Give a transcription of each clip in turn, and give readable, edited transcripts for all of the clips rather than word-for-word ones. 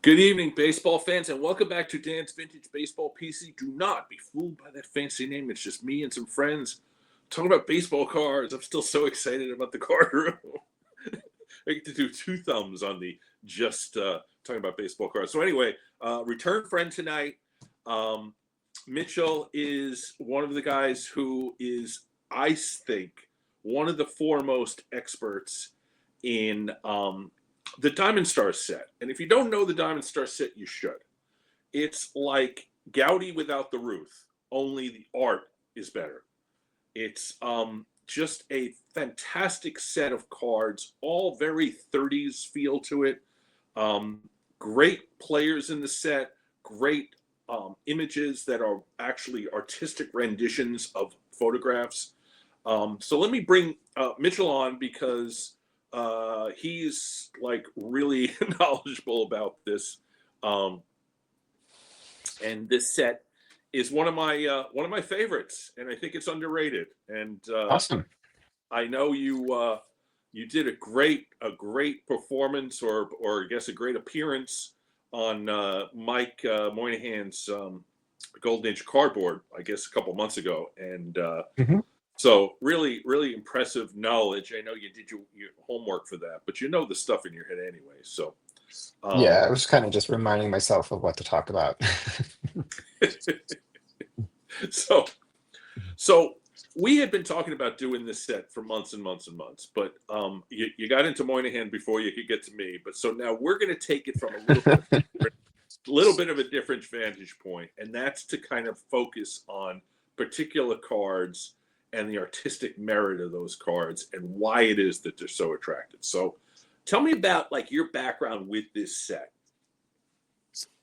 Good evening, baseball fans, and welcome back to Dan's Vintage Baseball PC. Do not be fooled by that fancy name. It's just me and some friends talking about baseball cards. I'm still so excited about the card room. I get to do two thumbs on the just talking about baseball cards. So anyway, return friend tonight. Mitchell is one of the guys who is, I think, one of the foremost experts in the Diamond Star set. And if you don't know the Diamond Star set, you should. It's like Gaudi without the Ruth, only the art is better. It's just a fantastic set of cards, all very 30s feel to it. Great players in the set, great images that are actually artistic renditions of photographs. So let me bring Mitchell on because he's like really knowledgeable about this, and this set is one of my favorites, and I think it's underrated. And Awesome. I know you did a great performance, or I guess a great appearance on Mike Moynihan's Golden Age cardboard, I guess a couple months ago, and so really, really impressive knowledge. I know you did your homework for that, but you know the stuff in your head anyway. So Yeah, I was kind of just reminding myself of what to talk about. so so we had been talking about doing this set for months and months and months, but you got into Moynihan before you could get to me. But so now we're going to take it from a little bit of a different vantage point, and that's to kind of focus on particular cards and the artistic merit of those cards and why it is that they're so attractive. So tell me about like your background with this set.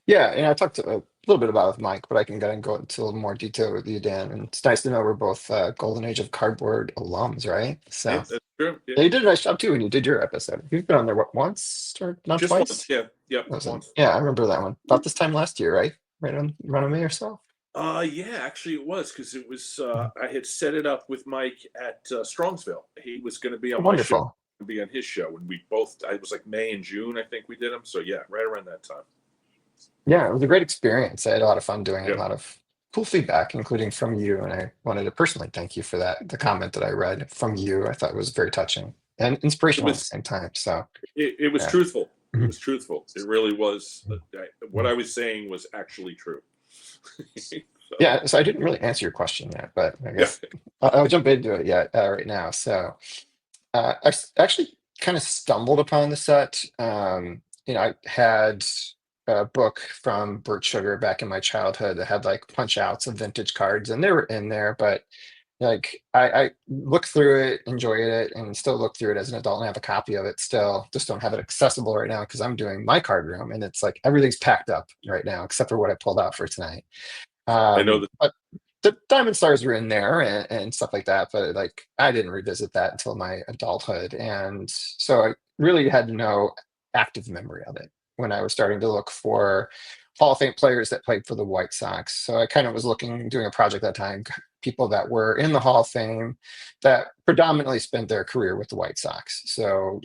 Yeah, and I talked a little bit about it with Mike, but I can go into a little more detail with you, Dan. And it's nice to know we're both Golden Age of Cardboard alums, right? Yeah, So that's true. Yeah. yeah, you did a nice job too when you did your episode. You've been on there what, once or not Just once, twice? yeah. Yep, Wasn't? once. Yeah, I remember that one. About this time last year, right? Right on Runaway or so. Yeah, actually it was because it was I had set it up with Mike at Strongsville. He was going to be on my show, Wonderful. be on his show, and we both. I was like May and June, I think we did them. So yeah, right around that time. Yeah, it was a great experience. I had a lot of fun doing it, a Yep. lot of cool feedback, including from you. And I wanted to personally thank you for that. The comment that I read from you, I thought was very touching and It inspirational at the was same time. So, it was yeah. truthful. It Mhm. was truthful. It really was. What I was saying was actually true. So Yeah, so I didn't really answer your question yet, but I yeah. guess I'll jump into it yet right now. So, actually kind of stumbled upon the set. I had a book from Burt Sugar back in my childhood that had like punch outs of vintage cards, and they were in there, but like I looked through it, enjoyed it, and still look through it as an adult and have a copy of it still. Just don't have it accessible right now because I'm doing my card room and it's like everything's packed up right now except for what I pulled out for tonight. I know that. But the Diamond Stars were in there and stuff like that, but like I didn't revisit that until my adulthood, and so I really had no active memory of it when I was starting to look for Hall of Fame players that played for the White Sox. So I kind of was doing a project that time, people that were in the Hall of Fame that predominantly spent their career with the White Sox. So,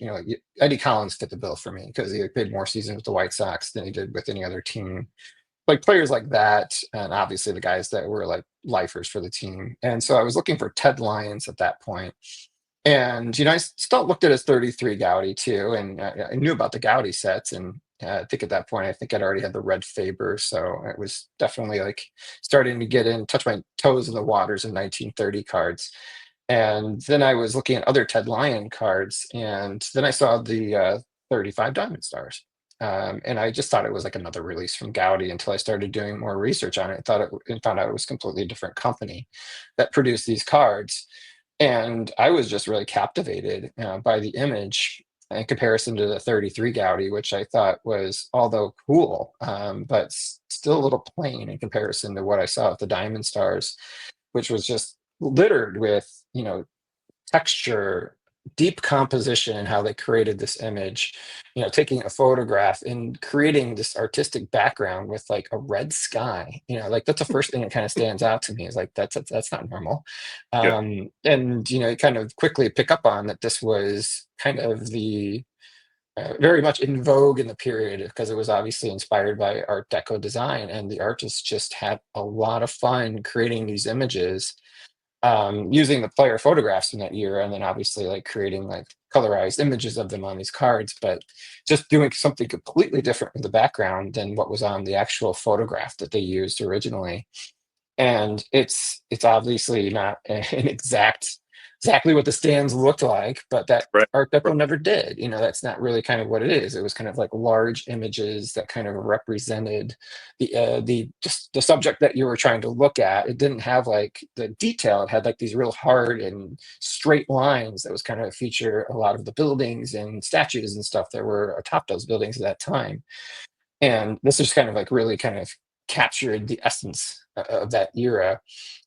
Eddie Collins fit the bill for me because he played more seasons with the White Sox than he did with any other team, like players like that, and obviously the guys that were like lifers for the team. And so I was looking for Ted Lyons at that point. And I still looked at his 33 Gaudi too, and I knew about the Gaudi sets. And I think at that point, I think I'd already had the Red Faber, so it was definitely like starting to touch my toes in the waters of 1930 cards. And then I was looking at other Ted Lyon cards, and then I saw the 35 Diamond Stars. And I just thought it was like another release from Gaudi until I started doing more research on it. And found out it was a completely different company that produced these cards. And I was just really captivated by the image in comparison to the 33 Gaudi, which I thought was, although cool, but still a little plain in comparison to what I saw at the Diamond Stars, which was just littered with, texture, deep composition, and how they created this image, taking a photograph and creating this artistic background with like a red sky, like that's the first thing that kind of stands out to me is like, that's not normal. Yeah. And, you kind of quickly pick up on that this was kind of the very much in vogue in the period because it was obviously inspired by Art Deco design, and the artists just had a lot of fun creating these images using the player photographs in that year, and then obviously like creating like colorized images of them on these cards, but just doing something completely different with the background than what was on the actual photograph that they used originally. And it's obviously not an exactly what the stands looked like, but that Right. Art Right. Deco never did. That's not really kind of what it is. It was kind of like large images that kind of represented the just the subject that you were trying to look at. It didn't have like the detail. It had like these real hard and straight lines that was kind of feature a lot of the buildings and statues and stuff that were atop those buildings at that time. And this is kind of like really kind of captured the essence of that era.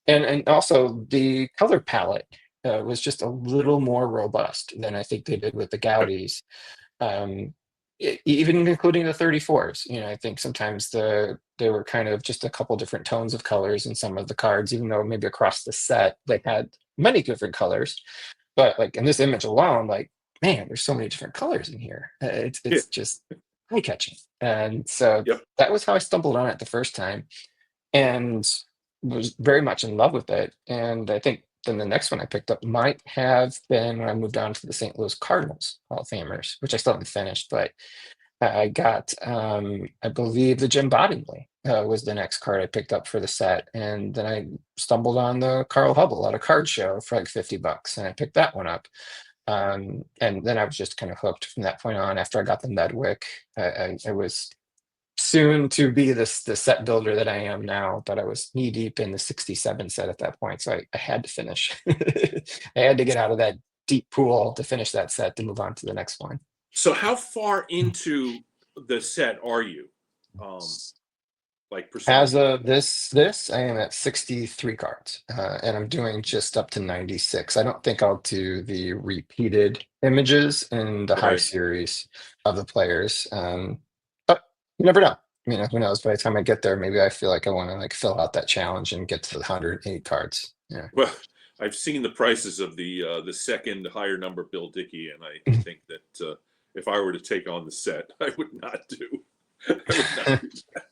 And also the color palette was just a little more robust than I think they did with the Gaudis, um, even including the 34s. I think sometimes they were kind of just a couple different tones of colors in some of the cards, even though maybe across the set they had many different colors. But like in this image alone, like, man, there's so many different colors in here. It's Yeah. it's just eye catching, and so Yep. that was how I stumbled on it the first time, and was very much in love with it. And I think then the next one I picked up might have been when I moved on to the St. Louis Cardinals Hall of Famers, which I still haven't finished, but I got, I believe, the Jim Bottomley was the next card I picked up for the set, and then I stumbled on the Carl Hubble at a card show for like $50, and I picked that one up. And then I was just kind of hooked from that point on. After I got the Medwick, I was soon to be the set builder that I am now, but I was knee deep in the 67 set at that point, so I had to finish. I had to get out of that deep pool to finish that set to move on to the next one. So how far into the set are you? Like As percentage? of this, I am at 63 cards, and I'm doing just up to 96. I don't think I'll do the repeated images in the high Right. series of the players, but you never know. Who knows? By the time I get there, maybe I feel like I want to like fill out that challenge and get to the 108 cards. Yeah. Well, I've seen the prices of the second higher number Bill Dickey, and I think that if I were to take on the set, I would not do. I would not do that.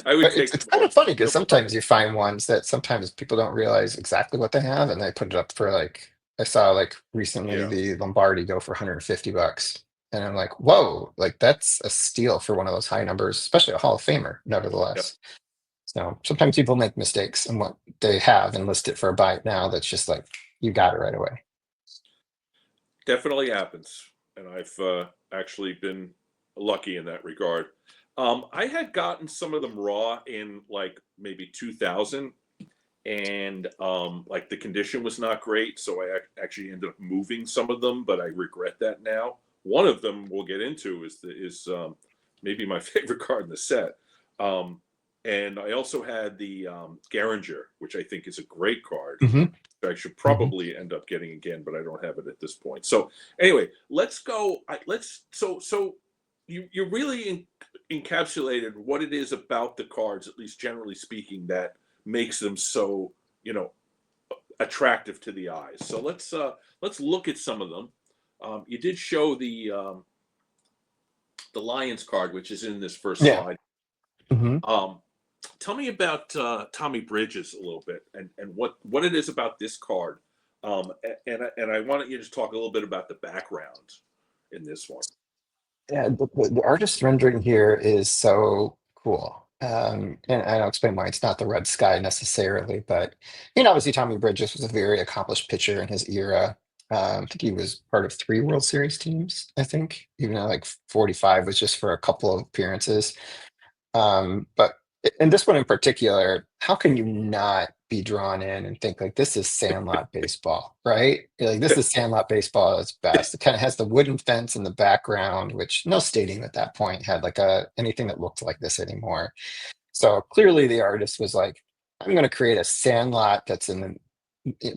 I would But take it's the kind one. of funny because sometimes you find ones that sometimes people don't realize exactly what they have, and they put it up for like I saw like recently Yeah. the Lombardi go for $150, and I'm like, whoa, like that's a steal for one of those high numbers, especially a Hall of Famer, Yep. nevertheless. So sometimes people make mistakes in what they have and list it for a buy now. That's just like you got it right away. Definitely happens, and I've actually been lucky in that regard. I had gotten some of them raw in like maybe 2000, and like the condition was not great, so I actually ended up moving some of them, but I regret that now. One of them we'll get into is maybe my favorite card in the set. Um, and I also had the Garinger, which I think is a great card. Hmm. I should Hmm. probably end up getting again, but I don't have it at this point. So anyway, let's go. Let's so you really encapsulated what it is about the cards, at least generally speaking, that makes them so attractive to the eyes. So let's look at some of them. You did show the Lions card, which is in this first Yeah. slide. Hmm. Um, Tell me about Tommy Bridges a little bit, and what it is about this card. And I want you to just talk a little bit about the background in this one. Yeah, the artist rendering here is so cool. And I'll explain why it's not the red sky necessarily, but obviously Tommy Bridges was a very accomplished pitcher in his era. I think he was part of three World Series teams, I think, even though like 45 was just for a couple of appearances. But in this one in particular, how can you not be drawn in and think like this is Sandlot baseball, right? Like this is Sandlot baseball at its best. It kind of has the wooden fence in the background, which no stadium at that point had like anything that looked like this anymore. So clearly the artist was like, I'm going to create a Sandlot that's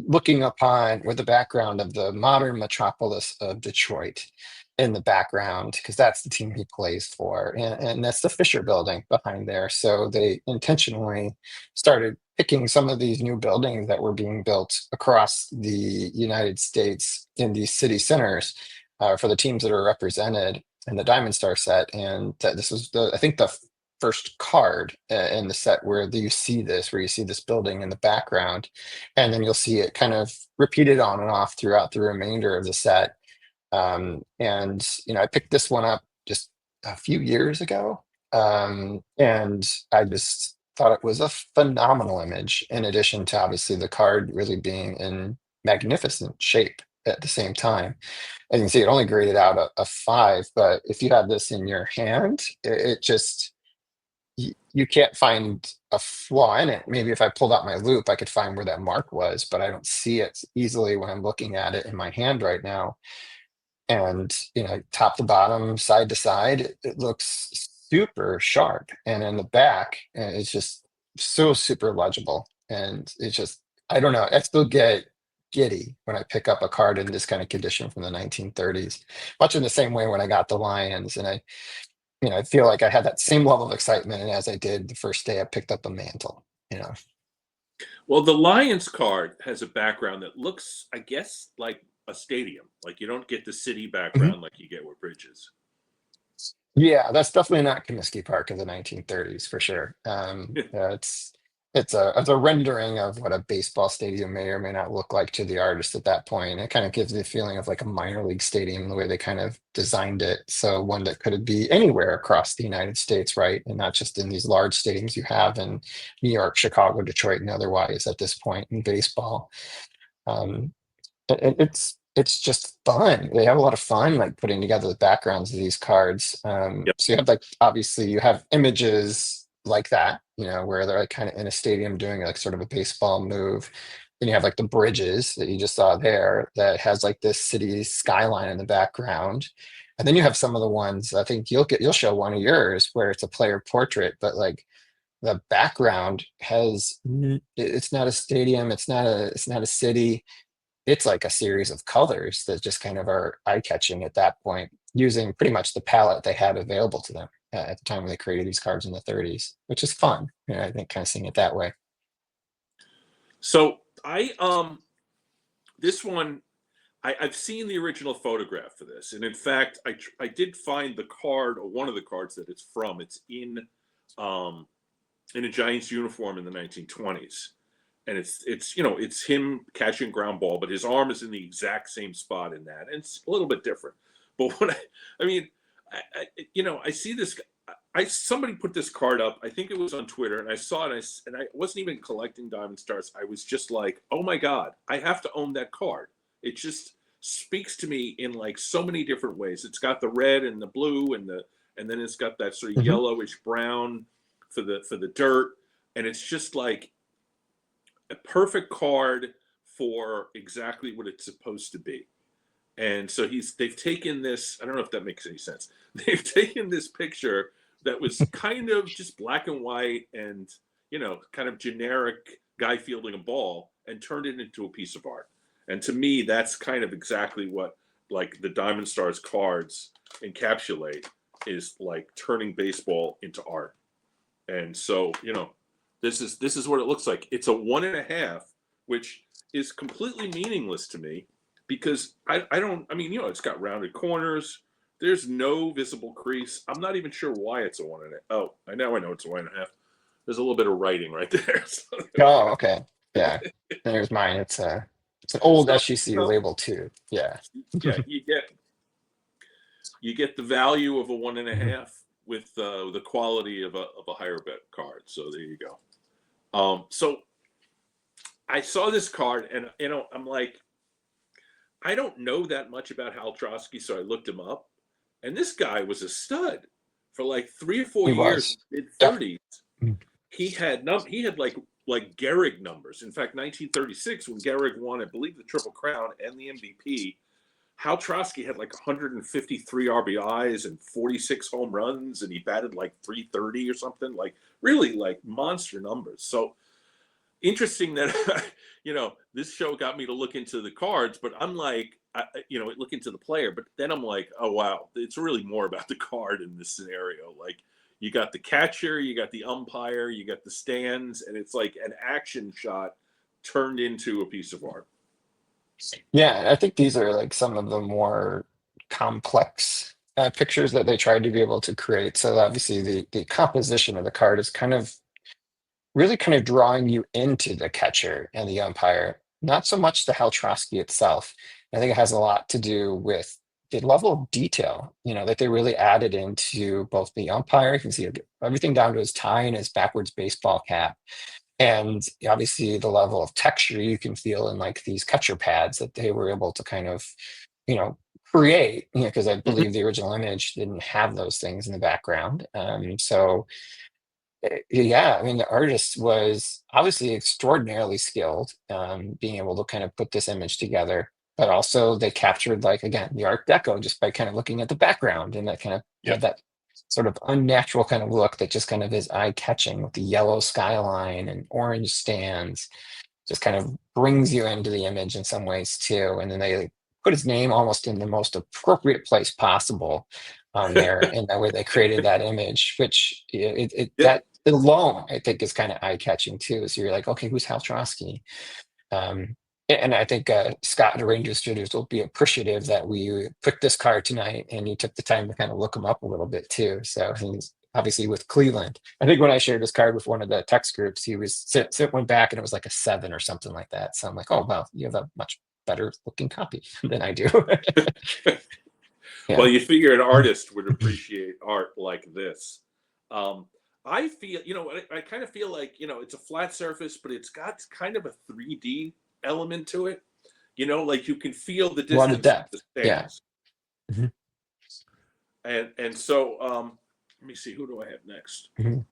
looking upon with the background of the modern metropolis of Detroit in the background, because that's the team he plays for. And that's the Fisher building behind there. So they intentionally started picking some of these new buildings that were being built across the United States in these city centers for the teams that are represented. in the Diamond Star set, and this was I think the first card in the set where you see this, where you see this building in the background, and then you'll see it kind of repeated on and off throughout the remainder of the set. And I picked this one up just a few years ago, and I just thought it was a phenomenal image. In addition to obviously the card really being in magnificent shape at the same time. And you can see it only graded out a 5, but if you have this in your hand, it just you can't find a flaw in it. Maybe if I pulled out my loop, I could find where that mark was, but I don't see it easily when I'm looking at it in my hand right now. And top to bottom, side to side, it looks super sharp. And in the back, it's just so super legible. And it's just, I don't know, I still get giddy when I pick up a card in this kind of condition from the 1930s, much in the same way when I got the Lions. And I feel like I had that same level of excitement as I did the first day I picked up the mantle. Well, the Lions card has a background that looks, I guess, like a stadium. Like you don't get the city Mhm. background like you get with Bridges. Yeah, that's definitely not Comiskey Park of the 1930s for sure. Yeah, it's a rendering of what a baseball stadium may or may not look like to the artist at that point. It kind of gives the feeling of like a minor league stadium, the way they kind of designed it. So one that could be anywhere across the United States, right? And not just in these large stadiums you have in New York, Chicago, Detroit, and otherwise at this point in baseball. Um, it's just fun. They have a lot of fun like putting together the backgrounds of these cards. Yep. So you have like obviously you have images like that, where they're like kind of in a stadium doing like sort of a baseball move. Then you have like the bridges that you just saw there that has like this city skyline in the background. And then you have some of the ones I think you'll show one of yours where it's a player portrait, but like the background it's not a stadium, it's not a city, it's like a series of colors that just kind of are eye-catching at that point, using pretty much the palette they had available to them at the time when they created these cards in the 30s, which is fun. I think kind of seeing it that way. So this one I've seen the original photograph for this, and in fact, I did find the card or one of the cards that it's from. It's um, in a Giants uniform in the 1920s, and it's him catching ground ball, but his arm is in the exact same spot in that, and it's a little bit different. But when I mean, I see this. Somebody put this card up. I think it was on Twitter, and I saw it. And I wasn't even collecting Diamond Stars. I was just like, oh my god, I have to own that card. It just speaks to me in like so many different ways. It's got the red and the blue and then it's got that sort of Mhm. yellowish brown for the dirt, and it's just like a perfect card for exactly what it's supposed to be. And so they've taken this. I don't know if that makes any sense. They've taken this picture that was kind of just black and white and kind of generic guy fielding a ball and turned it into a piece of art. And to me, that's kind of exactly what like the Diamond Stars cards encapsulate, is like turning baseball into art. And so this is what it looks like. It's a 1.5, which is completely meaningless to me because I don't. I mean, it's got rounded corners. There's no visible crease. I'm not even sure why it's a 1.5. Oh, I know it's a 1.5. There's a little bit of writing right there. So there we Oh, go. okay. Yeah. There's mine. It's an old So SGC label too. Yeah. yeah, you get the value of a one and a Mhm. half with the quality of a higher bet card. So there you go. So I saw this card and I'm like, I don't know that much about Hal Trosky, so I looked him up, and this guy was a stud for like 3 or 4 years, Was. mid Def- 30s. mm, He had like Gehrig numbers. In fact, 1936 when Gehrig won, I believe, the Triple Crown and the MVP, Hal Trosky had like 153 RBIs and 46 home runs, and he batted like 330 or something, like really like monster numbers. So interesting that this show got me to look into the cards, but I'm like, look into the player, but then I'm like, oh wow, it's really more about the card in this scenario. Like you got the catcher, you got the umpire, you got the stands, and it's like an action shot turned into a piece of art. Yeah, I think these are like some of the more complex pictures that they tried to be able to create. So obviously the composition of the card is kind of really kind of drawing you into the catcher and the umpire, not so much the Haltrosky itself. I think it has a lot to do with the level of detail, that they really added into both the umpire. You can see everything down to his tie and his backwards baseball cap. And obviously the level of texture you can feel in like these catcher pads that they were able to kind of, you know, create, because I Mhm. believe the original image didn't have those things in the background. So yeah, I mean, the artist was obviously extraordinarily skilled, being able to kind of put this image together. But also, they captured, like, again, the Art Deco just by kind of looking at the background, and that kind of Yeah. had that sort of unnatural kind of look that just kind of is eye catching with the yellow skyline and orange stands. Just kind of brings you into the image in some ways too. And then they like, put his name almost in the most appropriate place possible on there, and that way they created that image, which Yeah. that alone I think is kind of eye catching too. So you're like, okay, who's Hal Trosky? And I think Scott and the Ranger Studios will be appreciative that we picked this card tonight, and you took the time to kind of look him up a little bit too. So he's obviously with Cleveland. I think when I shared this card with one of the text groups, he was went back and it was like a 7 or something like that. So I'm like, oh well, you have a much better looking copy than I do. Well, Yeah. you figure an artist would appreciate art like this. Um, I feel, I kind of feel like, it's a flat surface, but it's got kind of a 3D element to it. Like you can feel the A lot of distance of depth. the Yeah. stands. Mhm. And so let me see, who do I have next? Mhm. It's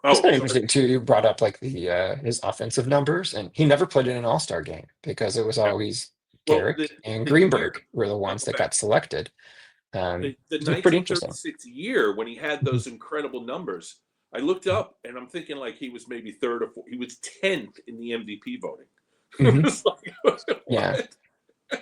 Oh, kind of sorry. interesting too. You brought up like the his offensive numbers, and he never played in an All-Star game because it was Yeah. always Well, Garrick and the year, Greenberg were the ones matter of that fact, got selected. the It's pretty interesting. 1936 year when he had Mhm. those incredible numbers, I looked up and I'm thinking like he was maybe third or fourth. He was 10th in the MVP voting. It Mhm. was like, Yeah. what?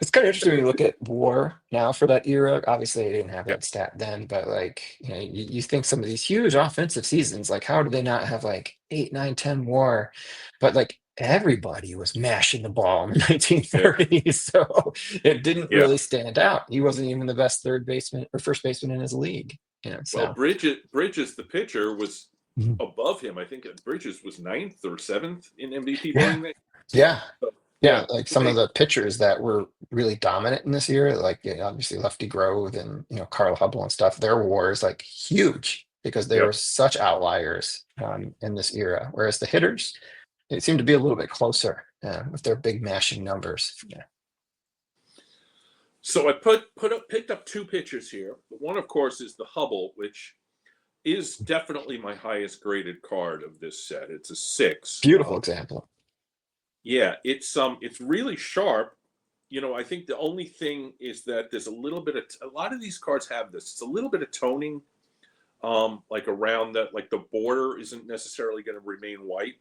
It's kind of interesting when you look at war now for that era. Obviously, they didn't have Yeah. that stat then, but like, you think some of these huge offensive seasons, like how do they not have like 8, 9, 10 war? But like everybody was mashing the ball in the Yeah. 1930s, so it didn't Yeah. really stand out. He wasn't even the best third baseman or first baseman in his league, Well, so. Bridges, the pitcher, was Mhm. above him. I think Bridges was ninth or seventh in MVP Yeah, voting there. yeah. So, Yeah, yeah. like some of the pitchers that were really dominant in this year, like obviously Lefty Grove and Carl Hubble and stuff, their war is like huge because they Yeah. were such outliers in this era. Whereas the hitters, it seemed to be a little bit closer with their big mashing numbers. Yeah. So I picked up two pitchers here. One, of course, is the Hubble, which is definitely my highest graded card of this set. It's a 6. Beautiful example. Yeah, it's really sharp. I think the only thing is that there's a little bit of a lot of these cards have this. It's a little bit of toning, like around that, like the border isn't necessarily going to remain white.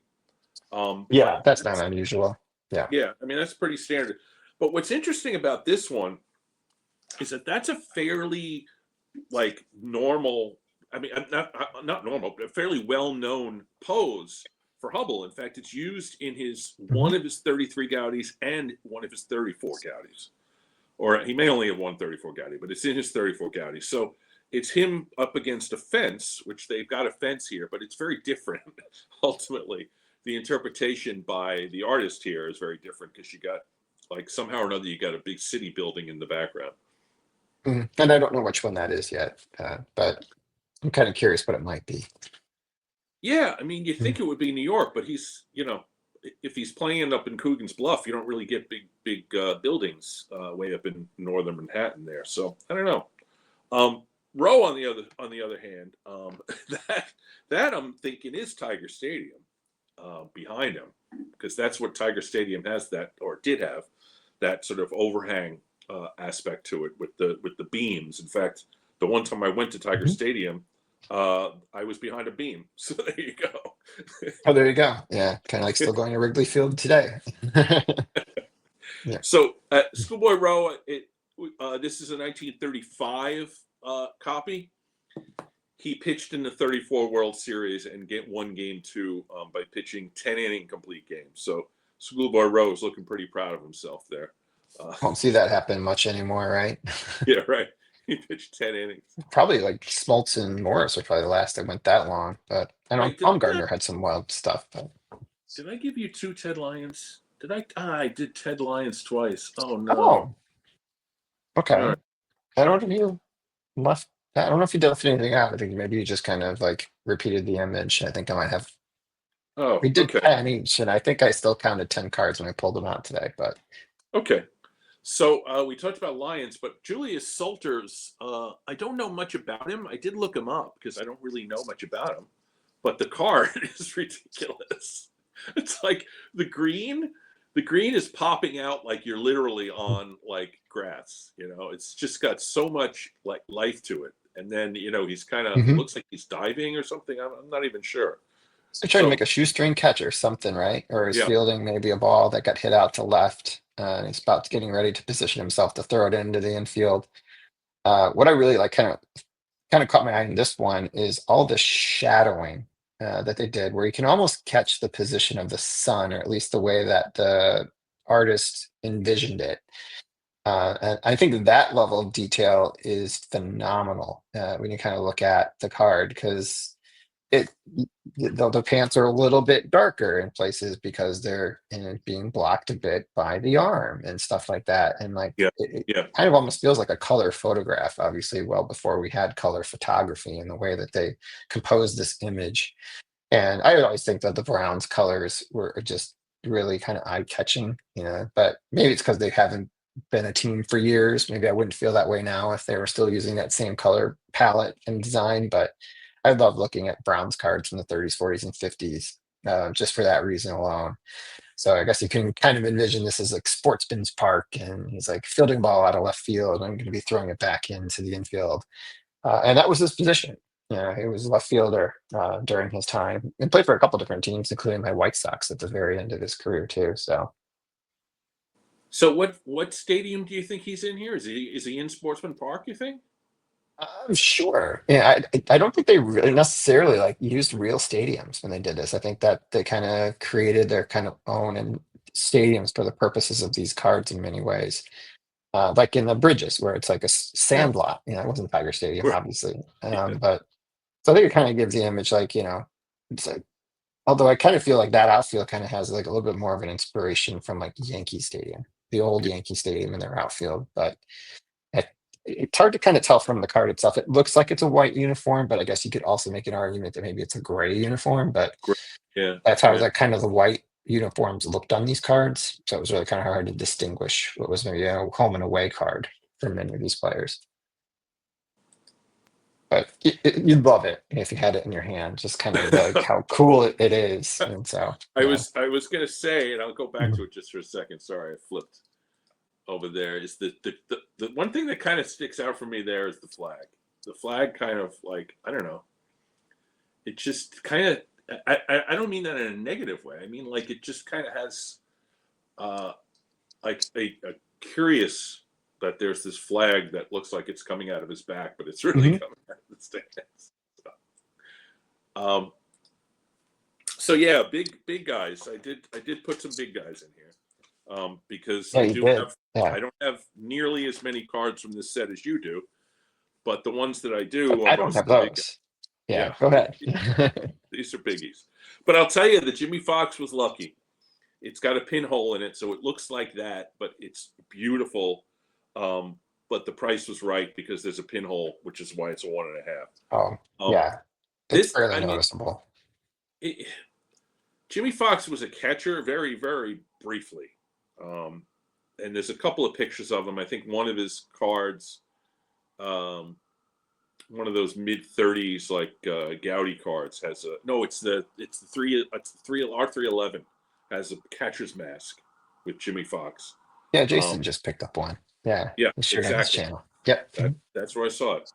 Yeah, But that's not unusual. Yeah. yeah, I mean that's pretty standard. But what's interesting about this one is that that's a fairly like normal. I mean, not normal, but a fairly well-known pose for Hubble. In fact, it's used in his Mhm. one of his 33 Gaudis and one of his 34 Gaudis. Or he may only have one 34 Gaudi, but it's in his 34 Gaudi. So it's him up against a fence, which they've got a fence here, but it's very different. Ultimately, the interpretation by the artist here is very different because you got like somehow or another you got a big city building in the background. And I don't know which one that is yet, but I'm kind of curious what it might be. Yeah, I mean, you Mhm. think it would be New York, but if he's playing up in Coogan's Bluff, you don't really get big buildings way up in northern Manhattan there. So I don't know. Row on the other hand, that that I'm thinking is Tiger Stadium behind him because that's what Tiger Stadium has that or did have that sort of overhang aspect to it with the beams. In fact, the one time I went to Tiger Mhm. Stadium, I was behind a beam. So there you go. Oh, there you go. Yeah, kind of like still going to Wrigley Field today. Yeah. So Schoolboy Row, this is a 1935 copy. He pitched in the 34 World Series and won game 2 by pitching 10 inning complete games. So Schoolboy Row is looking pretty proud of himself there. Uh, Won't see that happen much anymore, right? yeah, right. He pitched 10 innings. Probably like Smoltz and Morris are probably the last that went that long. But I know Wait, Baumgartner had some wild stuff. But did I give you two Ted Lyons? Did I? Ah, I did Ted Lyons twice. Oh no. oh, All okay. right. I don't know if you left. I don't know if you left anything out. I think maybe you just kind of like repeated the image. I think I might have. Oh, We did okay. 10 each, and I think I still counted 10 cards when I pulled them out today. But Okay. So we talked about Lyons, but Julius Salters, I don't know much about him. I did look him up because I don't really know much about him. But the card is ridiculous. It's like the green is popping out like you're literally on like grass. It's just got so much like life to it. And then he's kind of Mhm. looks like he's diving or something. I'm not even sure. So trying to So make a shoestring catch or something, right? Or he's yeah, fielding maybe a ball that got hit out to left, and he's about getting ready to position himself to throw it into the infield. What I really like, kind of caught my eye in this one, is all the shadowing that they did, where you can almost catch the position of the sun, or at least the way that the artist envisioned it. And I think that level of detail is phenomenal when you kind of look at the card, because it the pants are a little bit darker in places because they're being blocked a bit by the arm and stuff like that. And like yeah, it yeah, kind of almost feels like a color photograph, obviously, well before we had color photography, and the way that they composed this image. And I would always think that the Browns colors were just really kind of eye-catching, but maybe it's because they haven't been a team for years. Maybe I wouldn't feel that way now if they were still using that same color palette and design. But I love looking at Browns cards from the 30s, 40s, and 50s, just for that reason alone. So I guess you can kind of envision this as like Sportsman's Park, and he's like fielding ball out of left field. I'm going to be throwing it back into the infield, and that was his position. He was a left fielder during his time, and played for a couple different teams, including my White Sox at the very end of his career too. So So what stadium do you think he's in here? Is he in Sportsman Park? You think? I'm sure. Yeah, I don't think they really necessarily like used real stadiums when they did this. I think that they kind of created their kind of own and stadiums for the purposes of these cards in many ways. Like in the Bridges, where it's like a Yeah. sand lot. It wasn't Tiger Stadium, Right. obviously, Yeah. but so I think it kind of gives the image like it's like. Although I kind of feel like that outfield kind of has like a little bit more of an inspiration from like Yankee Stadium, the old Yankee Stadium in their outfield. But it, it's hard to kind of tell from the card itself. It looks like it's a white uniform, but I guess you could also make an argument that maybe it's a gray uniform. But Great. Yeah. that's how Yeah. like kind of the white uniforms looked on these cards. So it was really kind of hard to distinguish what was maybe a home and away card for many of these players. But you'd love it if you had it in your hand, just kind of like how cool it is. And so, I was gonna say, and I'll go back to Mhm. it just for a second. Sorry, I flipped over there. Is the one thing that kind of sticks out for me there is the flag. The flag kind of like I don't know. It just kind of I don't mean that in a negative way. I mean like it just kind of has uh like a curious that there's this flag that looks like it's coming out of his back, but it's really Mhm. coming out of the stands. Um, so yeah, big guys. I did put some big guys in here because Yeah, I you do did. have Yeah. I don't have nearly as many cards from this set as you do, but the ones that I do are I don't have mostly big guys. those. Yeah, Yeah, go ahead. these are biggies. But I'll tell you, the Jimmy Fox was lucky. It's got a pinhole in it, so it looks like that, but it's beautiful. But the price was right because there's a pinhole, which is why it's a 1.5. Oh, Um, yeah. It's this, fairly I mean, noticeable. it, Jimmy Fox was a catcher very, very briefly. Um, and there's a couple of pictures of him. I think one of his cards, um, one of those mid 30s like Gaudy cards has a no. It's the R311 has a catcher's mask with Jimmy Fox. Yeah, Um, Jason just picked up one. Yeah, yeah, he shared on his exactly. channel. Yep. Mhm. That's where I saw it.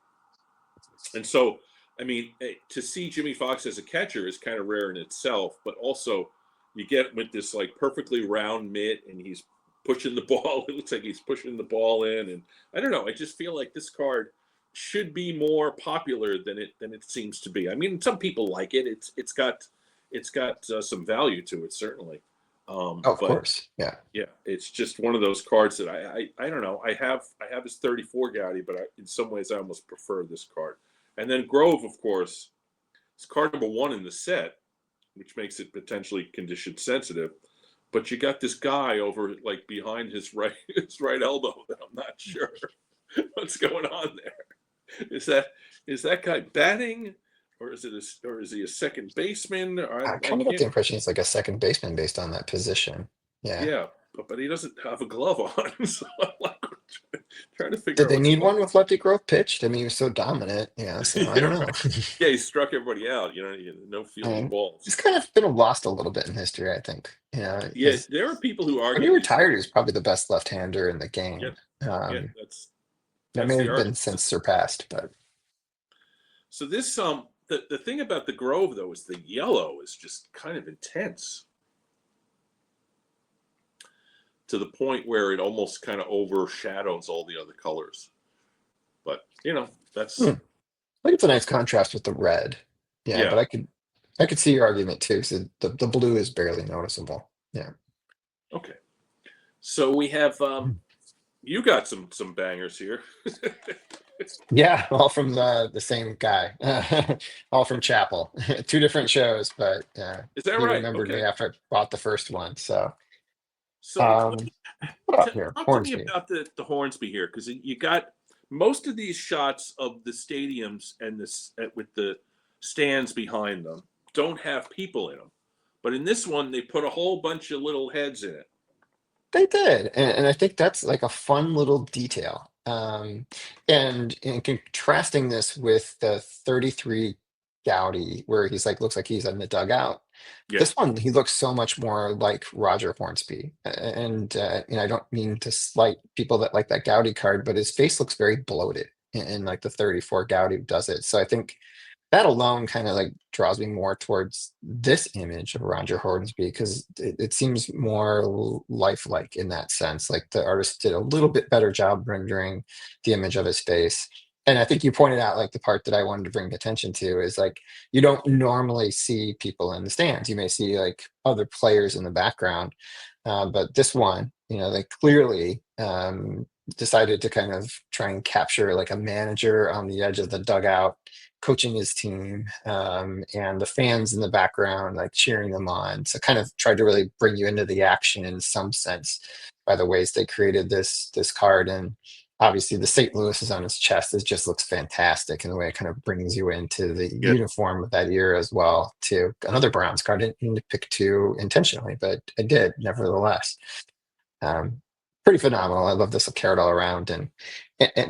And so, I mean, to see Jimmy Fox as a catcher is kind of rare in itself, but also you get with this like perfectly round mitt and he's pushing the ball. It looks like he's pushing the ball in. And I don't know. I just feel like this card should be more popular than it seems to be. I mean, some people like it. It's got some value to it, certainly. Oh, of But course. Yeah. yeah, it's just one of those cards that I don't know. I have his 34 Gaudy, but in some ways I almost prefer this card. And then Grove, of course, is card number one in the set, which makes it potentially condition sensitive. But you got this guy over like behind his right elbow that I'm not sure what's going on there. Is that guy batting, or is he a second baseman? I I kind of got the can't. impression he's like a second baseman based on that position. Yeah. Yeah, but he doesn't have a glove on, so I'm like trying to figure Did out they what's need going one with Lefty Grove pitched? I mean, he was so dominant. Yeah. on. So I Yeah, don't know. right. Yeah, he struck everybody out. No fielding And balls. he's kind of been lost a little bit in history, I think. Yeah, Because there are people who when he argue he's retired, he was probably the best left-hander in the yeah, game. yeah. Um, that That's may the have been argument. So, since surpassed, but so this the thing about the Grove though is the yellow is just kind of intense to the point where it almost kind of overshadows all the other colors. But hmm, that's I think it's a nice contrast with the red. Yeah, yeah. but I could see your argument too. So the blue is barely noticeable. Yeah. Okay. So we have Hmm. you got some bangers here. Yeah, all from the same guy, all from Chapel. Two different shows, but Is that he right? remembered me Okay. after I bought the first one. So, So um, what up here? talk to me Hornsby. about the Hornsby here, because you got most of these shots of the stadiums and this with the stands behind them don't have people in them, but in this one they put a whole bunch of little heads in it. They did, and I think that's like a fun little detail. And in contrasting this with the 33 Gaudy, where he's like looks like he's in the dugout. Yeah, This one, he looks so much more like Roger Hornsby. And I don't mean to slight people that like that Gaudy card, but his face looks very bloated in like the 34 Gaudy does it. So I think that alone kind of like draws me more towards this image of Roger Hornsby because it seems more lifelike in that sense. Like the artist did a little bit better job rendering the image of his face. And I think you pointed out like the part that I wanted to bring attention to is like you don't normally see people in the stands. You may see like other players in the background, but this one, they clearly decided to kind of try and capture like a manager on the edge of the dugout coaching his team, and the fans in the background like cheering them on. So kind of tried to really bring you into the action in some sense by the ways they created this card. And obviously the St. Louis is on his chest. It just looks fantastic in the way it kind of brings you into the yeah. uniform of that era as well. To another Browns card. I didn't mean to pick two intentionally, but I did nevertheless. Um, Pretty phenomenal. I love this carrot all around, and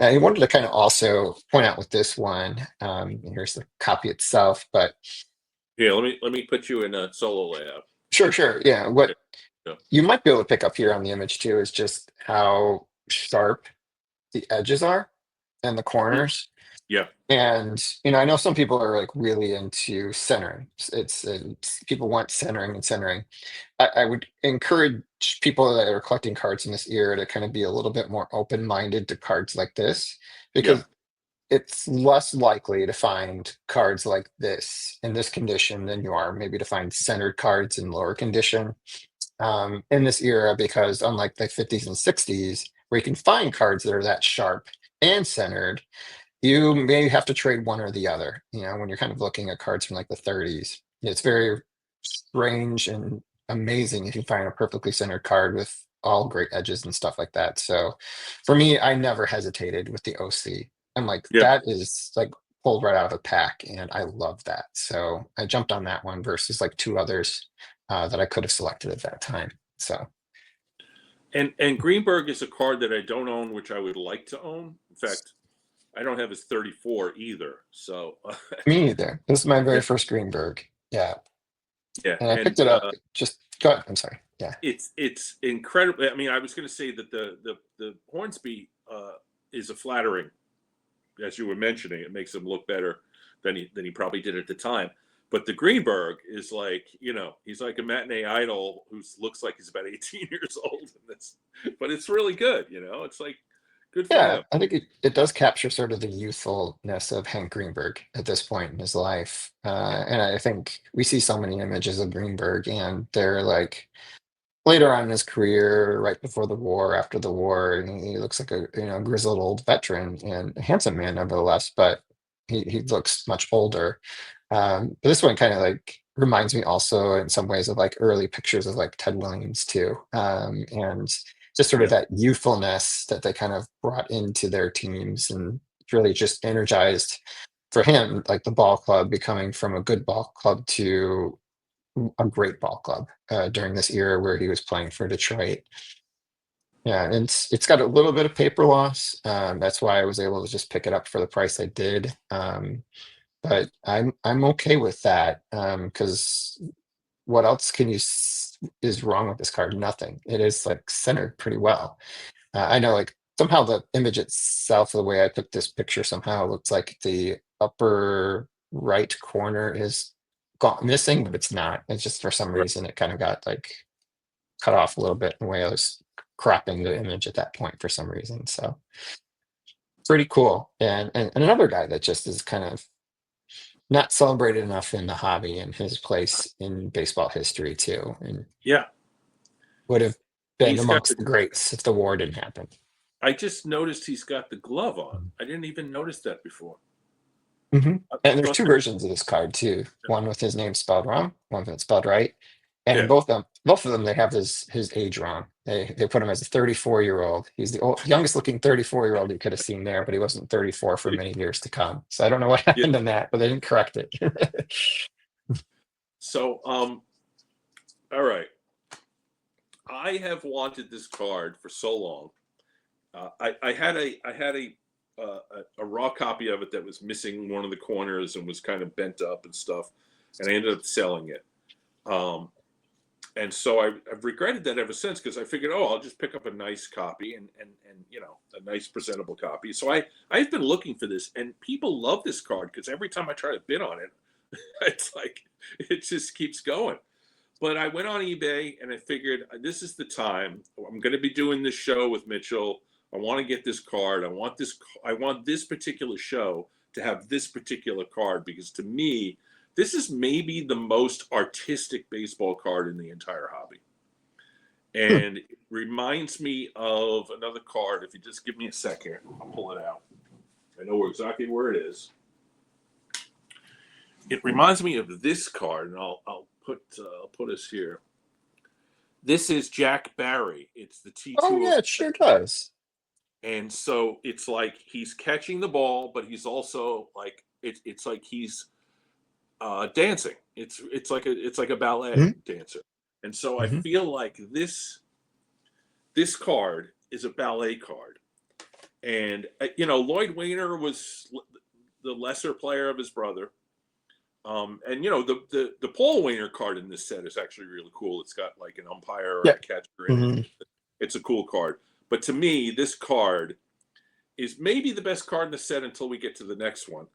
I wanted to kind of also point out with this one. And here's the copy itself, but Here, let me put you in a solo layout. sure, sure, yeah. What Okay. Yeah. you might be able to pick up here on the image too is just how sharp the edges are and the Mm, corners. yeah. And I know some people are like really into centering. It's people want centering and centering. I would encourage people that are collecting cards in this era to kind of be a little bit more open-minded to cards like this Yeah. because it's less likely to find cards like this in this condition than you are maybe to find centered cards in lower condition, in this era because unlike the 50s and 60s where you can find cards that are that sharp and centered, you may have to trade one or the other. When you're kind of looking at cards from like the 30s, it's very strange and amazing if you find a perfectly centered card with all great edges and stuff like that. So for me, I never hesitated with the OC. I'm like, Yeah. that is like pulled right out of a pack, and I love that. So I jumped on that one versus like two others that I could have selected at that time. So And Greenberg is a card that I don't own, which I would like to own. In fact, I don't have his 34 either. So me neither. This is my yeah, very first Greenberg. Yeah. yeah, And I and picked it up just go ahead. I'm sorry. Yeah. it's incredible. I mean, I was going to say that the Hornsby is a flattering, as you were mentioning. It makes him look better than he probably did at the time. But the Greenberg is like, he's like a matinee idol who looks like he's about 18 years old in this, but it's really good. It's like good for Yeah, him. I think it does capture sort of the youthfulness of Hank Greenberg at this point in his life. Yeah, And I think we see so many images of Greenberg, and they're like later on in his career, right before the war, after the war, and he looks like a grizzled old veteran and a handsome man nevertheless, but he looks much older. But this one kind of like reminds me also in some ways of like early pictures of like Ted Williams too, and just sort of Yeah. that youthfulness that they kind of brought into their teams and really just energized for him, like the ball club becoming from a good ball club to a great ball club during this era where he was playing for Detroit. Yeah, and it's got a little bit of paper loss. That's why I was able to just pick it up for the price I did. But I'm okay with that because what else is wrong with this card? Nothing. It is like centered pretty well. I know like somehow the image itself, the way I took this picture, somehow looks like the upper right corner is gone missing, but it's not. It's just for some Right. reason it kind of got like cut off a little bit in the way I was cropping the image at that point for some reason. So pretty cool. And another guy that just is kind of not celebrated enough in the hobby and his place in baseball history too, and Yeah. would have been He's got amongst the. the greats if the war didn't happen. I just noticed he's got the glove on. I didn't even notice that before. hmm I And there's thought two that. versions of this card too. One with his name spelled wrong, one with it spelled right. And in Yeah. both of them, they have his age wrong. They put him as a 34-year-old. He's the youngest looking 34-year-old you could have seen there, but he wasn't 34 for many years to come. So I don't know what Yeah. happened in that, but they didn't correct it. So, all right. I have wanted this card for so long. I had a raw copy of it that was missing one of the corners and was kind of bent up and stuff, and I ended up selling it. Um, and so I've regretted that ever since because I figured, oh, I'll just pick up a nice copy and a nice presentable copy. So I've been looking for this, and people love this card because every time I try to bid on it, it's like it just keeps going. But I went on eBay and I figured this is the time. I'm going to be doing this show with Mitchell. I want to get this card. I want this. I want this particular show to have this particular card because to me, this is maybe the most artistic baseball card in the entire hobby. Hmm. And it reminds me of another card. If you just give me a second, I'll pull it out. I know exactly where it is. It reminds me of this card, and I'll put us here. This is Jack Barry. It's the Oh T2 of, yeah, it sure does. and so it's like he's catching the ball, but he's also like it's like he's dancing. It's like a ballet Mm-hmm. dancer, and so I Mm-hmm. feel like this card is a ballet card, and Lloyd Waner was the lesser player of his brother. And the Paul Waner card in this set is actually really cool. It's got like an umpire and Yeah. a catcher in it. hmm It's a cool card. But to me, this card is maybe the best card in the set until we get to the next one.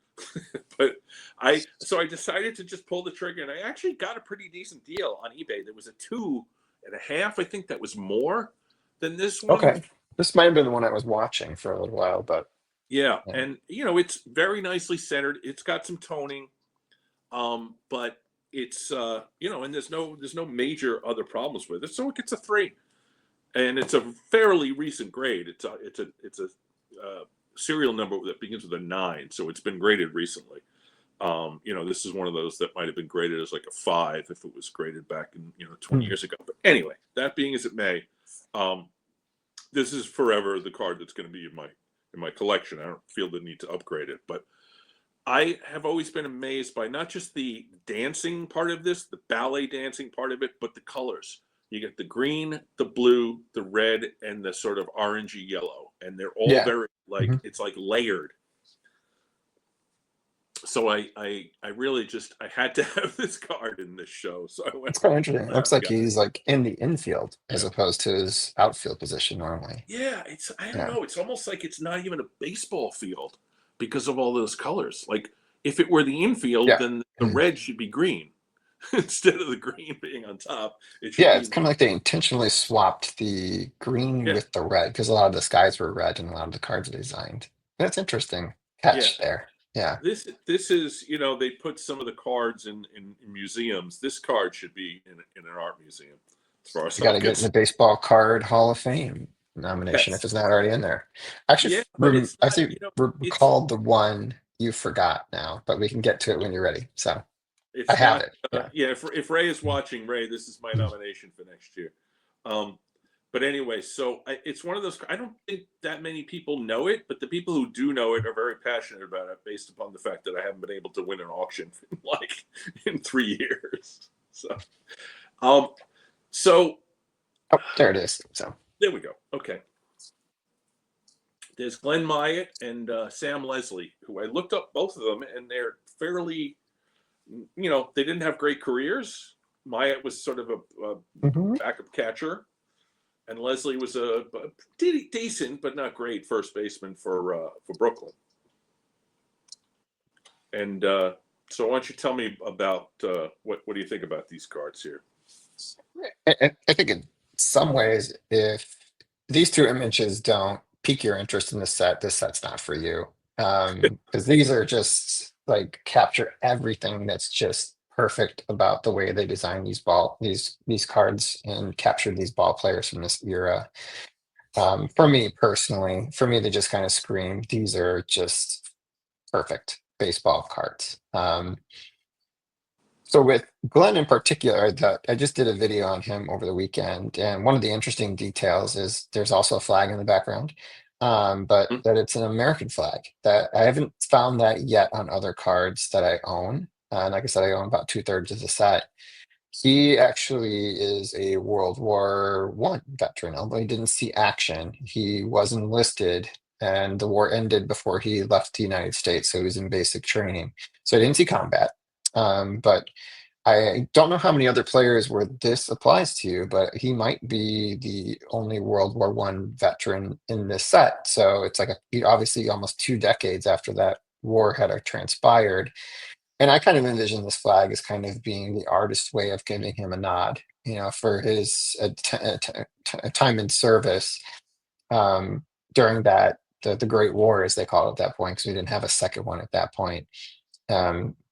But I decided to just pull the trigger, and I actually got a pretty decent deal on eBay. There was a 2.5. I think that was more than this one. Okay. This might have been the one I was watching for a little while, but Yeah, yeah. and it's very nicely centered. It's got some toning. But it's and there's no major other problems with it, so it gets a 3, and it's a fairly recent grade. It's a serial number that begins with a 9, so it's been graded recently. This is one of those that might have been graded as like a 5 if it was graded back in 20 Hmm. years ago. But anyway, that being as it may, um, this is forever the card that's going to be in my collection. I don't feel the need to upgrade it, but I have always been amazed by not just the dancing part of this, the ballet dancing part of it, but the colors. You get the green, the blue, the red, and the sort of orangey yellow, and they're all Yeah. very hmm it's like layered. So I really just I had to have this card in this show, so I went It's kind of interesting. It out looks and like got it. he's like in the infield as Yeah, opposed to his outfield position normally. yeah. I don't Yeah. know. It's almost like it's not even a baseball field because of all those colors. Like if it were the infield, Yeah. then the Mm. red should be green. Instead of the green being on top, it should Yeah, be it's in kind of like they intentionally swapped the green yeah, with the red because a lot of the skies were red and a lot of the cards are designed. That's interesting yeah. catch there. Yeah. This is they put some of the cards in museums. This card should be in an art museum. as far as You got I'm to get in the concerned. Baseball Card Hall of Fame nomination if Yes. it's not already in there. Actually, Yeah, but it's I not, actually it's recalled the one you forgot now, but we can get to it when you're ready. So I it's have not. it. Yeah. Yeah, if Ray is watching, Ray, this is my nomination for next year. Um, but anyway, so it's one of those. I don't think that many people know it, but the people who do know it are very passionate about it, based upon the fact that I haven't been able to win an auction like in 3 years. Um, so Oh, there it is. So there we go. Okay. There's Glenn Myatt and Sam Leslie, who I looked up both of them, and they're fairly, they didn't have great careers. Myatt was sort of a mhm. backup catcher, and Leslie was a decent but not great first baseman for Brooklyn. And so, why don't you tell me about what do you think about these cards here? I think in some ways, if these two images don't pique your interest in this set's not for you. Because these are just like capture everything that's just perfect about the way they design these cards and capture these ball players from this era. For me personally, for me, they just kind of scream, these are just perfect baseball cards. So with Glenn in particular, that I just did a video on him over the weekend, and one of the interesting details is there's also a flag in the background, but Hmm? that it's an American flag. That I haven't found that yet on other cards that I own. And like I said, I own about 2/3 of the set. He actually is a World War I veteran, although he didn't see action. He was enlisted, and the war ended before he left the United States, so he was in basic training. So I didn't see combat. But I don't know how many other players where this applies to, but he might be the only World War I veteran in this set. So it's like obviously almost 2 decades after that war had transpired. And I kind of envision this flag as kind of being the artist's way of giving him a nod, for his time in service during the Great War, as they call it at that point, because we didn't have a second one at that point.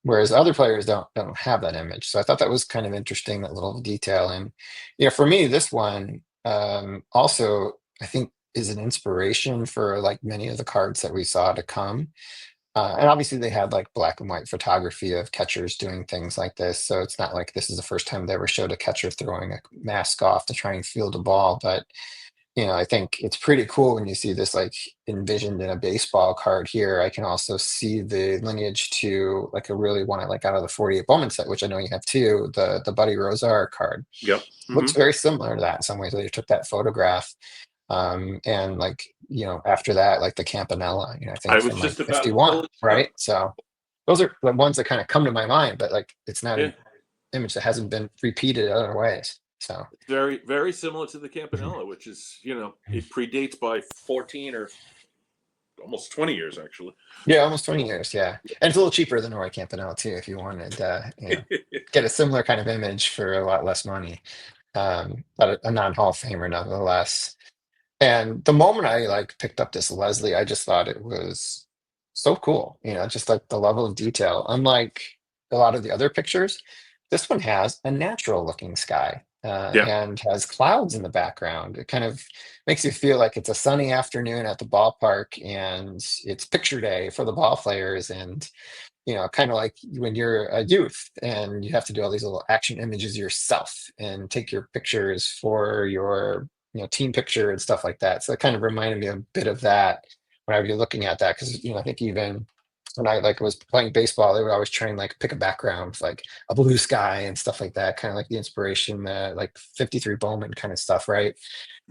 Whereas other players don't have that image. So I thought that was kind of interesting, that little detail. And for me, this one also I think is an inspiration for like many of the cards that we saw to come. And obviously they had like black and white photography of catchers doing things like this. So it's not like this is the first time they ever showed a catcher throwing a mask off to try and field a ball. But I think it's pretty cool when you see this like envisioned in a baseball card here. I can also see the lineage to like a really one I like out of the 48 Bowman set, which I know you have too, the Buddy Rosar card. Yep. Looks Hmm. very similar to that in some ways. They took that photograph. And like, after that, like the Campanella, I I think was from like just about to 51, pull it right? up. So those are the ones that kind of come to my mind, but like it's not Yeah, an image that hasn't been repeated other ways. So it's very, very similar to the mhm. Campanella, which is, it predates by 14 or almost 20 years, actually. Yeah, almost 20 years. Yeah. And it's a little cheaper than Roy Campanella too, if you wanted, get a similar kind of image for a lot less money. But a non-Hall of Famer nonetheless. And the moment I like picked up this Leslie, I just thought it was so cool, just like the level of detail. Unlike a lot of the other pictures, this one has a natural looking sky Yeah, and has clouds in the background. It kind of makes you feel like it's a sunny afternoon at the ballpark and it's picture day for the ball players. And kind of like when you're a youth and you have to do all these little action images yourself and take your pictures for your, team picture and stuff like that. So it kind of reminded me a bit of that when I would be looking at that. Cause, I think even when I like was playing baseball, they would always try and like pick a background, like a blue sky and stuff like that. Kind of like the inspiration, like 53 Bowman kind of stuff. Right.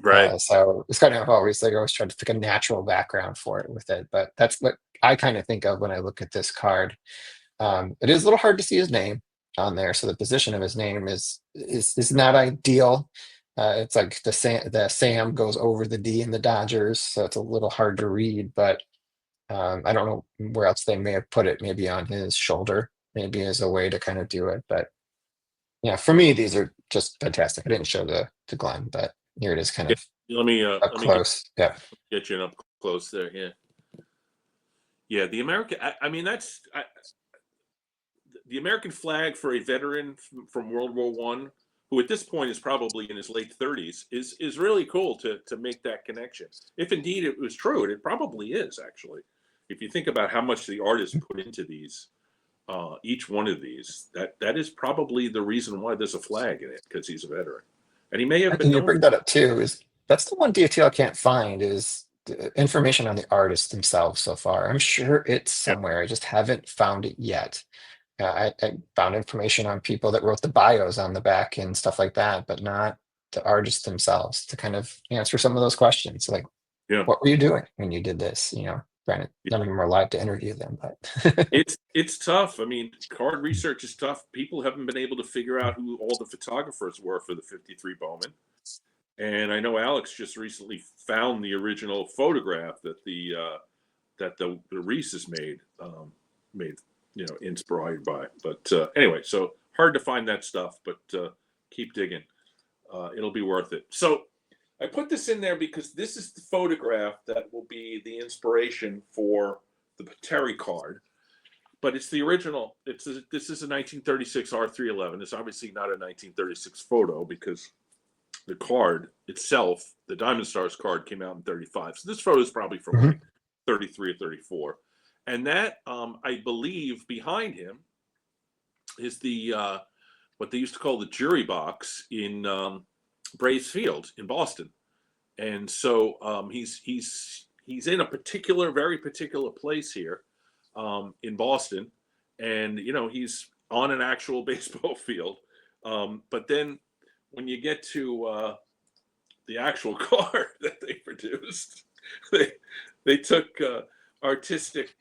right. So it's kind of always like I always try to pick a natural background for it with it, but that's what I kind of think of when I look at this card. It is a little hard to see his name on there, so the position of his name is not ideal. It's like the Sam goes over the D in the Dodgers, so it's a little hard to read. But I don't know where else they may have put it. Maybe on his shoulder, maybe as a way to kind of do it. But yeah, for me, these are just fantastic. I didn't show to Glenn, but here it is, kind Yeah. of Let me up let me get, close. Yeah. get you up close there. Yeah, yeah. The American. I mean, the American flag for a veteran from World War I who at this point is probably in his late 30s, is really cool to make that connection. If indeed it was true, and it probably is actually. If you think about how much the artist put into these, each one of these, that is probably the reason why there's a flag in it, because he's a veteran, and he may have been And you known. bring that up too, is that's the one detail I can't find is the information on the artists themselves so far. I'm sure it's Yeah, somewhere. I just haven't found it yet. I found information on people that wrote the bios on the back and stuff like that, but not the artists themselves to kind of answer some of those questions. Like, yeah. what were you doing when you did this? Granted, none of them are alive to interview them, but It's tough. I mean, card research is tough. People haven't been able to figure out who all the photographers were for the 53 Bowman. And I know Alex just recently found the original photograph that the Reese's made, inspired by. But anyway, so hard to find that stuff, but keep digging. It'll be worth it. So I put this in there because this is the photograph that will be the inspiration for the Terry card. But it's the original. This is a 1936 R311. It's obviously not a 1936 photo because the card itself, the Diamond Stars card, came out in 35. So this photo is probably from Mhm. like 33 or 34. And that, I believe, behind him is the what they used to call the jury box in Braves Field in Boston. And so he's in a very particular place here in Boston, and he's on an actual baseball field. But then when you get to the actual card that they produced, they took artistic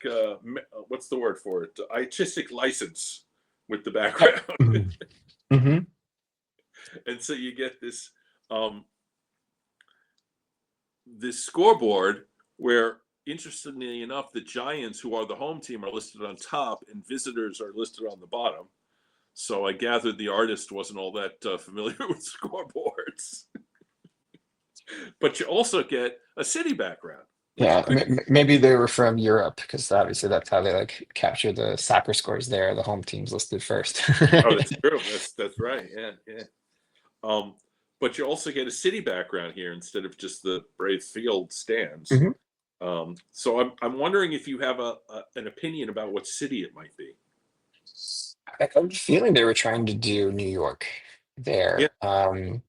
what's the word for it? Artistic license with the background, hmm and so you get this scoreboard where, interestingly enough, the Giants, who are the home team, are listed on top and visitors are listed on the bottom. So I gathered the artist wasn't all that familiar with scoreboards. But you also get a city background, which Yeah, could be. maybe they were from Europe because obviously that's how they like capture the soccer scores there. The home team's listed first. Oh, that's true. That's right. Yeah, yeah. Um, but you also get a city background here instead of just the Brave Field stands. Mhm. So I'm wondering if you have an opinion about what city it might be. I'm feeling they were trying to do New York Yeah. there.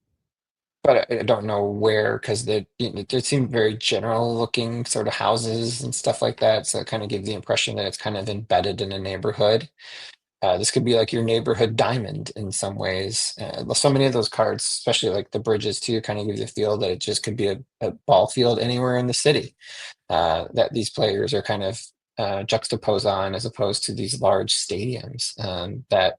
But I don't know where because they seem very general looking sort of houses and stuff like that. So it kind of gives the impression that it's kind of embedded in a neighborhood. This could be like your neighborhood diamond in some ways. So many of those cards, especially like the bridges too, kind of give you the feel that it just could be a ball field anywhere in the city that these players are kind of juxtaposed on as opposed to these large stadiums that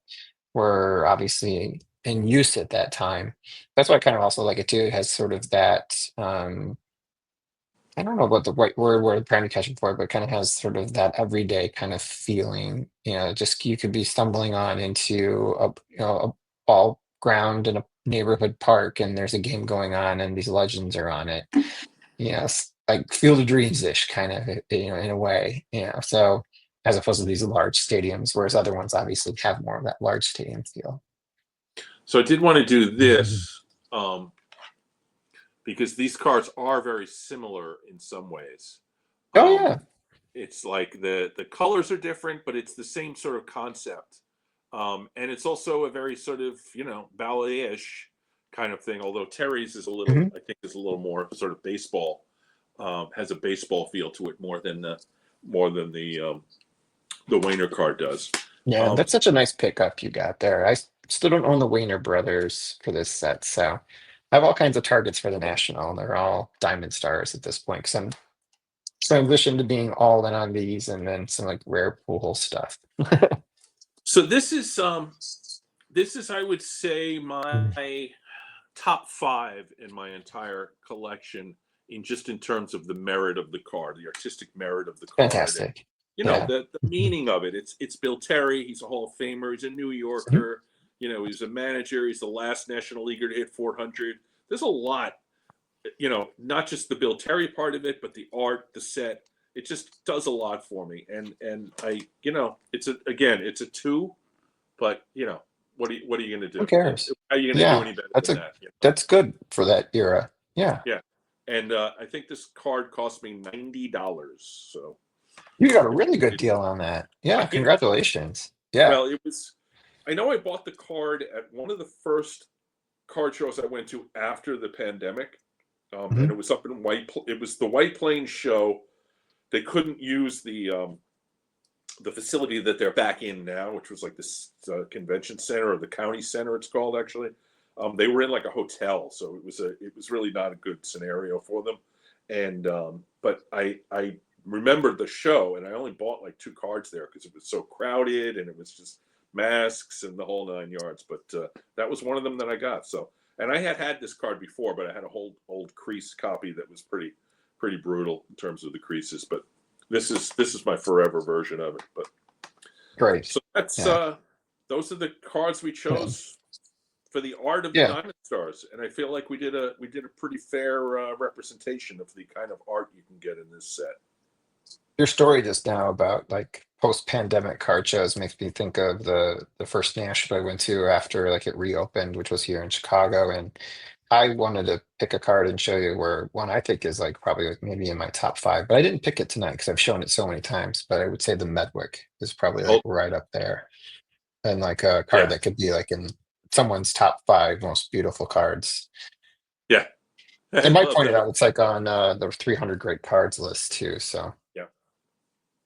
were obviously in use at that time. That's why I kind of also like it too. It has sort of that I don't know what the right word we're trying to catch it for, but kind of has sort of that everyday kind of feeling. Just you could be stumbling on into a ball ground in a neighborhood park, and there's a game going on, and these legends are on it. Like Field of Dreams ish kind of, in a way. So as opposed to these large stadiums, whereas other ones obviously have more of that large stadium feel. So I did want to do this because these cards are very similar in some ways. Oh Um, yeah. it's like the colors are different, but it's the same sort of concept. And it's also a very sort of ballet-ish kind of thing. Although Terry's is Mhm. I think, is a little more sort of baseball, has a baseball feel to it more than the Waner card does. Yeah, Um, that's such a nice pickup you got there. Still don't own the Wainer brothers for this set, so I have all kinds of targets for the National, and they're all Diamond Stars at this point because I'm transitioned to being all in on these and then some like rare pool stuff. so this is I would say Mm. my top five in my entire collection in terms of the merit of the card, the artistic merit of the card, and Fantastic. Yeah. the meaning of it. It's Bill Terry. He's a Hall of Famer. He's a New Mhm. Yorker. He's a manager. He's the last National Leaguer to hit 400. There's a lot. Not just the Bill Terry part of it, but the art, the set. It just does a lot for me. And I, it's a two, but what are you going to Who do? cares? How are you going to do Yeah, any better that's than a that? You know? that's good for that era. Yeah. Yeah. And I think this card cost me $90. So You got a it's really good pretty, deal on that. Yeah, you know, congratulations. Yeah. well, it was. I know I bought the card at one of the first card shows I went to after the pandemic, and Mhm. it was up in White. It was the White Plains show. They couldn't use the facility that they're back in now, which was like this convention center or the county center. It's called actually. They were in like a hotel, so it was really not a good scenario for them. And but I remembered the show, and I only bought like 2 cards there because it was so crowded and it was just masks and the whole 9 yards. But that was one of them that I got. So, and I had this card before, but I had a whole old crease copy that was pretty brutal in terms of the creases. But this is my forever version of it. But Great. so that's Yeah. those are the cards we Yeah. chose for the art of the Yeah. Diamond Stars, and I feel like we did a pretty fair representation of the kind of art you can get in this set. Your story just now about like post-pandemic card shows makes me think of the first national I went to after like it reopened, which was here in Chicago. And I wanted to pick a card and show you where one I think is like probably like maybe in my top five, but I didn't pick it tonight because I've shown it so many times. But I would say the Medwick is probably like Oh right up there. And like a card yeah, that could be like in someone's top five most beautiful cards. yeah, I And Mike love pointed that. out it's like on the 300 great cards list too. Yeah,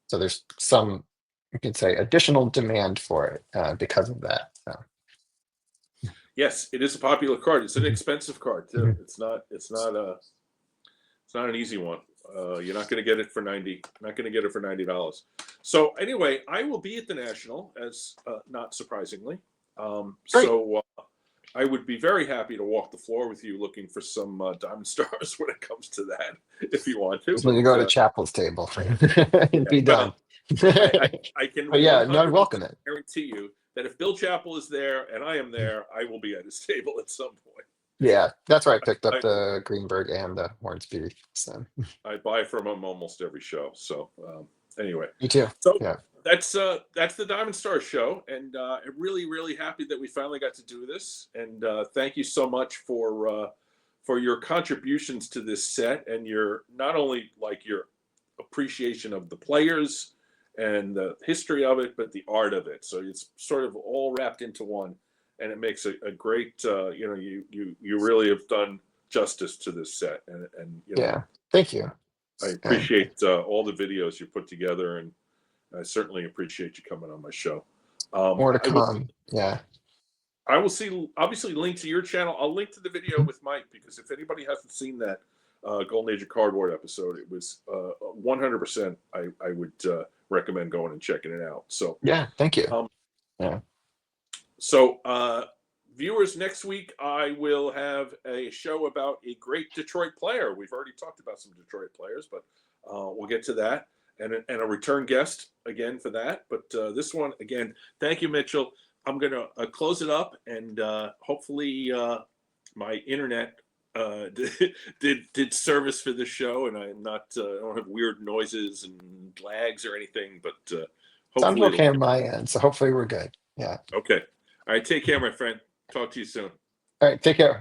So there's some, you could say, additional demand for it because of that. So. yes, it is a popular card. It's an Mhm. expensive card too. Mhm. It's not an easy one. You're not going to get it for 90. Not going to get it for $90. So anyway, I will be at the National, as not surprisingly. Great. So I would be very happy to walk the floor with you, looking for some Diamond Stars when it comes to that, if you want to. Just need to But go to Chapel's table and yeah, be done. well, I can But yeah, no, I 100% welcome it. guarantee you that if Bill Chappell is there and I am there, I will be at his table at some point. Yeah, that's where I picked up I, the Greenberg and the Hornsby. So I buy from him almost every show. So anyway, me too. so Yeah. that's the Diamond Star show, and I'm really happy that we finally got to do this. And thank you so much for your contributions to this set, and your not only like your appreciation of the players and the history of it, but the art of it. So it's sort of all wrapped into one, and it makes a great. You really have done justice to this set, and Yeah. Thank you. I And appreciate all the videos you put together, and I certainly appreciate you coming on my show. more to I will come. Yeah. see obviously link to your channel. I'll link to the video Mhm. with Mike, because if anybody hasn't seen that Golden Age of Cardboard episode, it was 100%. I would recommend going and checking it out. So Yeah. Thank you. um, Yeah. so viewers, next week I will have a show about a great Detroit player. We've already talked about some Detroit players, but we'll get to that, and a return guest again for that. But this one again, thank you, Mitchell. I'm gonna close it up, and hopefully my internet did service for this show, and I'm not I don't have weird noises and lags or anything. But Sounds hopefully it'll okay on my end. So hopefully we're good. Yeah. okay. All right, take care, my friend. Talk to you soon. All right. Take care.